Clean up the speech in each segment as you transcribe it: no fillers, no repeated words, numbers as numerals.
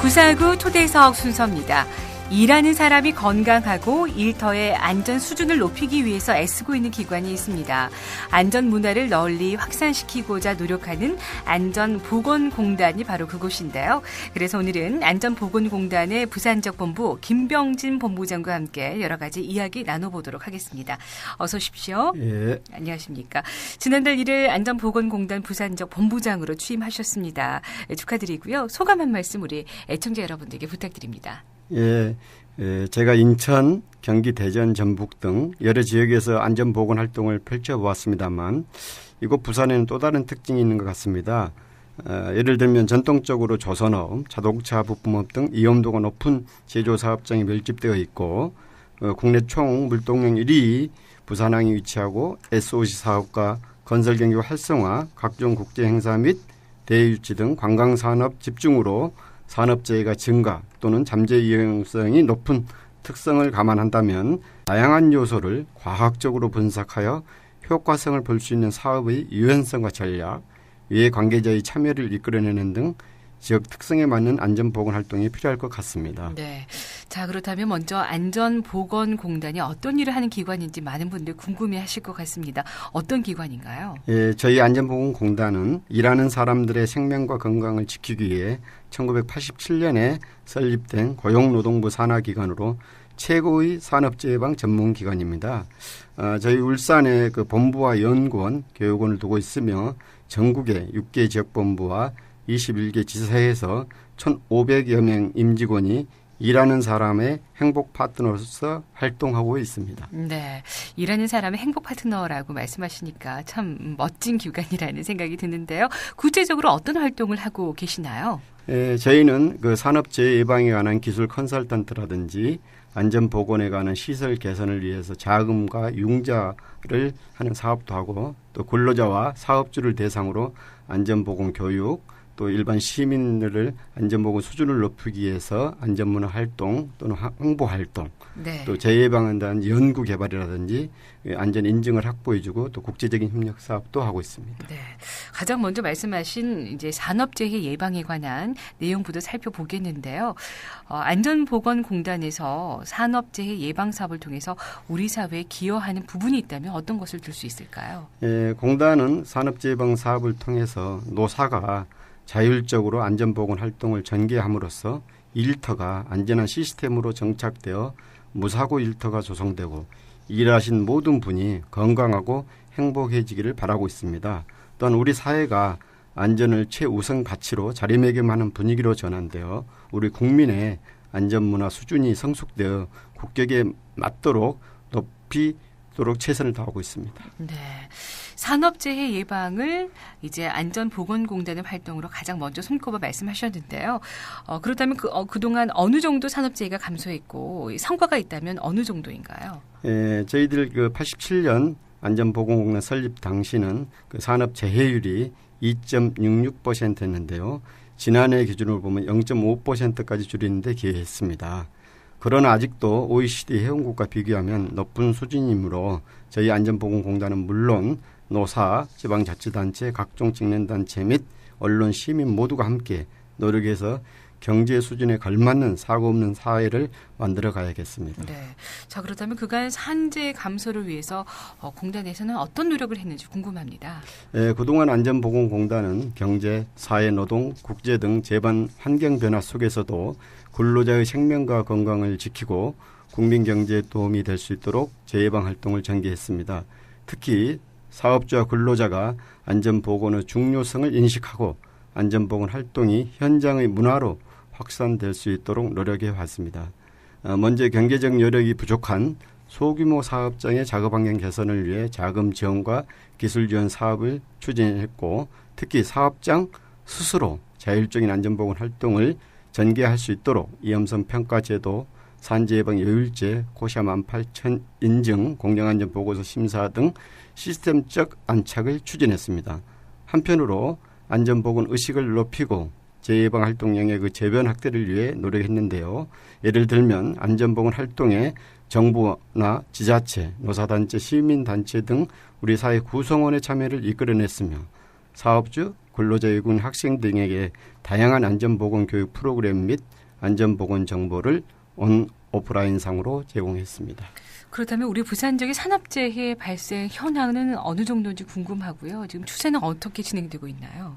949 초대석 순서입니다. 일하는 사람이 건강하고 일터의 안전 수준을 높이기 위해서 애쓰고 있는 기관이 있습니다. 안전 문화를 널리 확산시키고자 노력하는 안전보건공단이 바로 그곳인데요. 그래서 오늘은 안전보건공단의 부산적 본부 김병진 본부장과 함께 여러 가지 이야기 나눠보도록 하겠습니다. 어서 오십시오. 예. 안녕하십니까. 지난달 1일 안전보건공단 부산적 본부장으로 취임하셨습니다. 축하드리고요. 소감 한 말씀 우리 애청자 여러분들께 부탁드립니다. 예, 제가 인천, 경기, 대전, 전북 등 여러 지역에서 안전보건 활동을 펼쳐보았습니다만 이곳 부산에는 또 다른 특징이 있는 것 같습니다. 예를 들면 전통적으로 조선업, 자동차 부품업 등 이염도가 높은 제조사업장이 밀집되어 있고 국내 총 물동량 1위 부산항이 위치하고 SOC 사업과 건설경기 활성화, 각종 국제행사 및 대유치 등 관광산업 집중으로 산업재해가 증가 또는 잠재 위험성이 높은 특성을 감안한다면 다양한 요소를 과학적으로 분석하여 효과성을 볼 수 있는 사업의 유연성과 전략, 이해관계자의 참여를 이끌어내는 등 지역 특성에 맞는 안전보건 활동이 필요할 것 같습니다. 네. 자, 그렇다면 먼저 안전보건공단이 어떤 일을 하는 기관인지 많은 분들 궁금해하실 것 같습니다. 어떤 기관인가요? 예, 저희 안전보건공단은 일하는 사람들의 생명과 건강을 지키기 위해 1987년에 설립된 고용노동부 산하기관으로 최고의 산업재해 예방 전문기관입니다. 저희 울산에 그 본부와 연구원, 교육원을 두고 있으며 전국에 6개 지역본부와 21개 지사에서 1,500여 명 임직원이 일하는 사람의 행복 파트너로서 활동하고 있습니다. 네, 일하는 사람의 행복 파트너라고 말씀하시니까 참 멋진 기관이라는 생각이 드는데요. 구체적으로 어떤 활동을 하고 계시나요? 저희는 그 산업재해 예방에 관한 기술 컨설턴트라든지 안전보건에 관한 시설 개선을 위해서 자금과 융자를 하는 사업도 하고 또 근로자와 사업주를 대상으로 안전보건 교육 또 일반 시민들을 안전보건 수준을 높이기 위해서 안전문화 활동 또는 홍보 활동 네. 또 재해방에 대한 연구 개발이라든지 안전 인증을 확보해주고 또 국제적인 협력 사업도 하고 있습니다. 네, 가장 먼저 말씀하신 이제 산업재해 예방에 관한 내용부터 살펴보겠는데요. 안전보건공단에서 산업재해 예방 사업을 통해서 우리 사회에 기여하는 부분이 있다면 어떤 것을 들 수 있을까요? 공단은 산업재해 예방 사업을 통해서 노사가 자율적으로 안전보건 활동을 전개함으로써 일터가 안전한 시스템으로 정착되어 무사고 일터가 조성되고 일하신 모든 분이 건강하고 행복해지기를 바라고 있습니다. 또한 우리 사회가 안전을 최우선 가치로 자리매김하는 분위기로 전환되어 우리 국민의 안전문화 수준이 성숙되어 국격에 맞도록 높이도록 최선을 다하고 있습니다. 네. 산업재해 예방을 이제 안전보건공단의 활동으로 가장 먼저 손꼽아 말씀하셨는데요. 그렇다면 그동안 어느 정도 산업재해가 감소했고 성과가 있다면 어느 정도인가요? 저희들 그 87년 안전보건공단 설립 당시는 그 산업재해율이 2.66%였는데요. 지난해 기준으로 보면 0.5%까지 줄이는데 기여했습니다. 그러나 아직도 OECD 회원국과 비교하면 높은 수준이므로 저희 안전보건공단은 물론 노사, 지방자치단체, 각종 직능단체 및 언론, 시민 모두가 함께 노력해서 경제 수준에 걸맞는 사고 없는 사회를 만들어 가야겠습니다. 네. 자, 그렇다면 그간 산재 감소를 위해서 공단에서는 어떤 노력을 했는지 궁금합니다. 그동안 안전보건공단은 경제, 사회, 노동, 국제 등 재반 환경 변화 속에서도 근로자의 생명과 건강을 지키고 국민 경제에 도움이 될 수 있도록 재예방 활동을 전개했습니다. 특히 사업주와 근로자가 안전보건의 중요성을 인식하고 안전보건 활동이 현장의 문화로 확산될 수 있도록 노력해 왔습니다. 먼저 경제적 여력이 부족한 소규모 사업장의 작업 환경 개선을 위해 자금 지원과 기술 지원 사업을 추진했고 특히 사업장 스스로 자율적인 안전보건 활동을 전개할 수 있도록 위험성 평가 제도, 산재 예방 여율제, 고시암 18,000 인증, 공정안전 보고서 심사 등 시스템적 안착을 추진했습니다. 한편으로 안전보건 의식을 높이고 재예방 활동 영역의 재변 확대를 위해 노력했는데요. 예를 들면 안전보건 활동에 정부나 지자체, 노사단체, 시민단체 등 우리 사회 구성원의 참여를 이끌어냈으며 사업주, 근로자유군 학생 등에게 다양한 안전보건 교육 프로그램 및 안전보건 정보를 오프라인상으로 제공했습니다. 그렇다면 우리 부산 지역의 산업재해 발생 현황은 어느 정도인지 궁금하고요. 지금 추세는 어떻게 진행되고 있나요?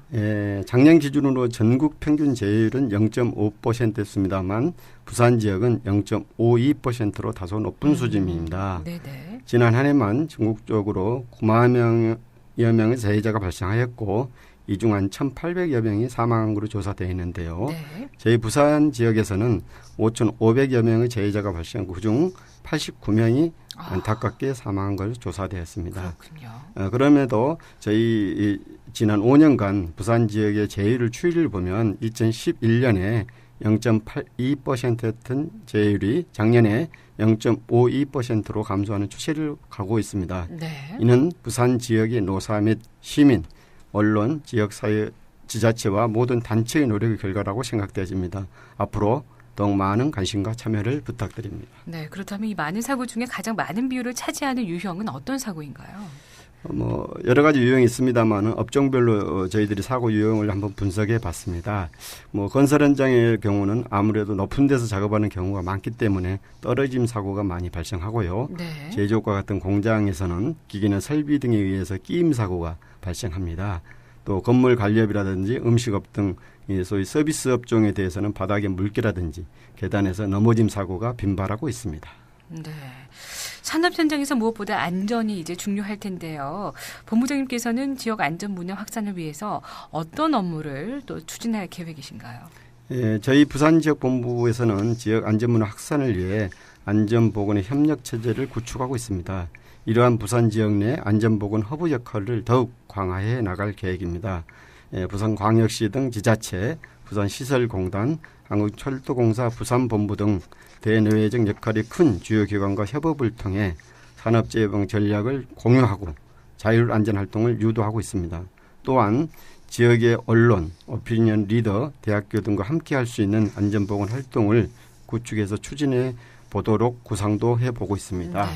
작년 기준으로 전국 평균 재해율은 0.5%였습니다만 부산 지역은 0.52%로 다소 높은 수준입니다. 네네. 지난 한 해만 전국적으로 9만 여 명의 재해자가 발생하였고 이 중 한 1,800여 명이 사망한 것으로 조사되어 있는데요. 네. 저희 부산 지역에서는 5,500여 명의 재해자가 발생하고 그중 89명이 안타깝게 사망한 것으로 조사되었습니다. 그렇군요. 그럼에도 저희 지난 5년간 부산 지역의 재해율 추이를 보면 2011년에 0.82%였던 재해율이 작년에 0.52%로 감소하는 추세를 가고 있습니다. 네. 이는 부산 지역의 노사 및 시민, 언론, 지역사회, 지자체와 모든 단체의 노력의 결과라고 생각되어집니다. 앞으로 더욱 많은 관심과 참여를 부탁드립니다. 네, 그렇다면 이 많은 사고 중에 가장 많은 비율을 차지하는 유형은 어떤 사고인가요? 여러 가지 유형이 있습니다만 업종별로 저희들이 사고 유형을 한번 분석해 봤습니다. 건설 현장의 경우는 아무래도 높은 데서 작업하는 경우가 많기 때문에 떨어짐 사고가 많이 발생하고요. 네. 제조업과 같은 공장에서는 기계나 설비 등에 의해서 끼임 사고가 발생합니다. 또 건물 관리업이라든지 음식업 등 소위 서비스 업종에 대해서는 바닥에 물기라든지 계단에서 넘어짐 사고가 빈발하고 있습니다. 네. 산업 현장에서 무엇보다 안전이 이제 중요할 텐데요. 본부장님께서는 지역 안전 문화 확산을 위해서 어떤 업무를 또 추진할 계획이신가요? 저희 부산 지역 본부에서는 지역 안전 문화 확산을 위해 안전보건의 협력 체제를 구축하고 있습니다. 이러한 부산 지역 내 안전보건 허브 역할을 더욱 강화해 나갈 계획입니다. 부산광역시 등 지자체, 부산시설공단, 한국철도공사 부산본부 등 대내외적 역할이 큰 주요 기관과 협업을 통해 산업재해 예방 전략을 공유하고 자율안전활동을 유도하고 있습니다. 또한 지역의 언론, 오피니언 리더, 대학교 등과 함께할 수 있는 안전보건 활동을 구축해서 추진해 보도록 구상도 해보고 있습니다. 네.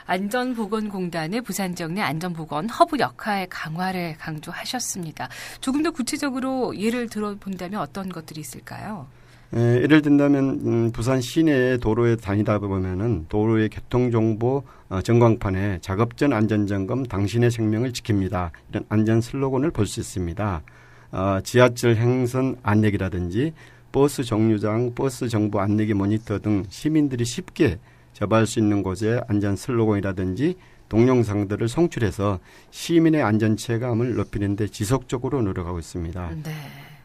안전보건공단의 부산 지역 내 안전보건 허브 역할 강화를 강조하셨습니다. 조금 더 구체적으로 예를 들어본다면 어떤 것들이 있을까요? 예를 든다면 부산 시내의 도로에 다니다 보면은 도로의 교통정보 전광판에 작업 전 안전점검 당신의 생명을 지킵니다. 이런 안전 슬로건을 볼 수 있습니다. 지하철 행선 안내기라든지 버스 정류장, 버스 정보 안내기 모니터 등 시민들이 쉽게 접할 수 있는 곳에 안전 슬로건이라든지 동영상들을 송출해서 시민의 안전 체감을 높이는 데 지속적으로 노력하고 있습니다. 네.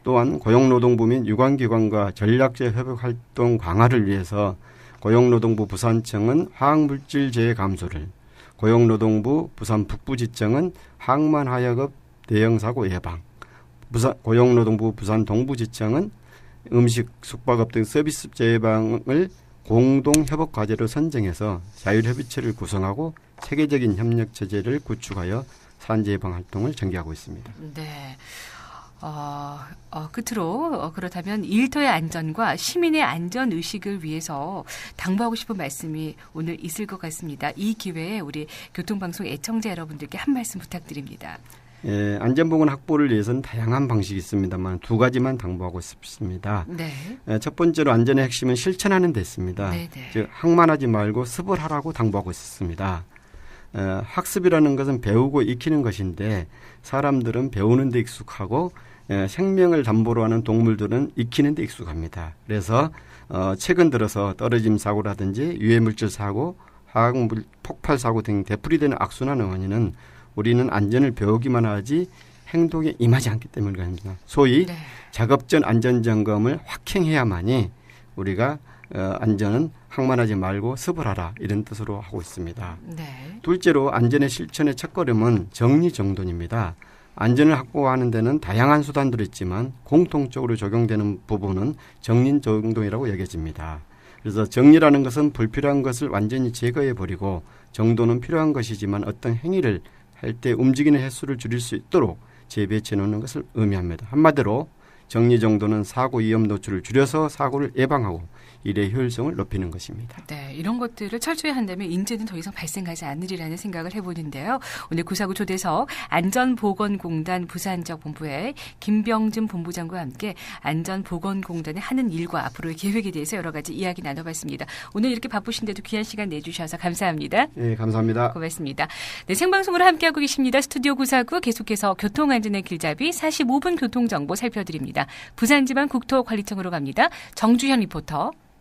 또한 고용노동부 및 유관기관과 전략적 협력 활동 강화를 위해서 고용노동부 부산청은 화학물질 재해 감소를, 고용노동부 부산 북부지청은 항만 하역업 대형사고 예방, 고용노동부 부산 동부지청은 음식, 숙박업 등 서비스 재해 예방을 공동 협업 과제로 선정해서 자율협의체를 구성하고 세계적인 협력 체제를 구축하여 산재 예방 활동을 전개하고 있습니다. 네. 끝으로 그렇다면 일터의 안전과 시민의 안전 의식을 위해서 당부하고 싶은 말씀이 오늘 있을 것 같습니다. 이 기회에 우리 교통방송 애청자 여러분들께 한 말씀 부탁드립니다. 안전보건 확보를 위해서는 다양한 방식이 있습니다만 두 가지만 당부하고 싶습니다. 네. 첫 번째로 안전의 핵심은 실천하는 데 있습니다. 네네. 즉 학만하지 말고 습을 하라고 당부하고 있습니다. 학습이라는 것은 배우고 익히는 것인데 사람들은 배우는 데 익숙하고 생명을 담보로 하는 동물들은 익히는 데 익숙합니다. 그래서 최근 들어서 떨어짐 사고라든지 유해물질 사고, 화학물 폭발 사고 등 되풀이되는 악순환의 원인은 우리는 안전을 배우기만 하지 행동에 임하지 않기 때문입니다. 소위 네. 작업 전 안전점검을 확행해야만이 우리가 안전은 항만하지 말고 습을 하라 이런 뜻으로 하고 있습니다. 네. 둘째로 안전의 실천의 첫걸음은 정리정돈입니다. 안전을 확보하는 데는 다양한 수단들이 있지만 공통적으로 적용되는 부분은 정리정돈이라고 여겨집니다. 그래서 정리라는 것은 불필요한 것을 완전히 제거해버리고 정돈은 필요한 것이지만 어떤 행위를 할 때 움직이는 횟수를 줄일 수 있도록 재배치해 놓는 것을 의미합니다. 한마디로 정리정돈은 사고 위험 노출을 줄여서 사고를 예방하고 일의 효율성을 높이는 것입니다. 네, 이런 것들을 철저히 한다면 인재는 더 이상 발생하지 않으리라는 생각을 해보는데요. 오늘 구사구 초대석 안전보건공단 부산지역본부의 김병준 본부장과 함께 안전보건공단이 하는 일과 앞으로의 계획에 대해서 여러 가지 이야기 나눠봤습니다. 오늘 이렇게 바쁘신데도 귀한 시간 내주셔서 감사합니다. 네, 감사합니다. 고맙습니다. 네, 생방송으로 함께하고 계십니다. 스튜디오 구사구 계속해서 교통안전의 길잡이 45분 교통정보 살펴드립니다. 부산지방국토관리청으로 갑니다. 정주현 리포터.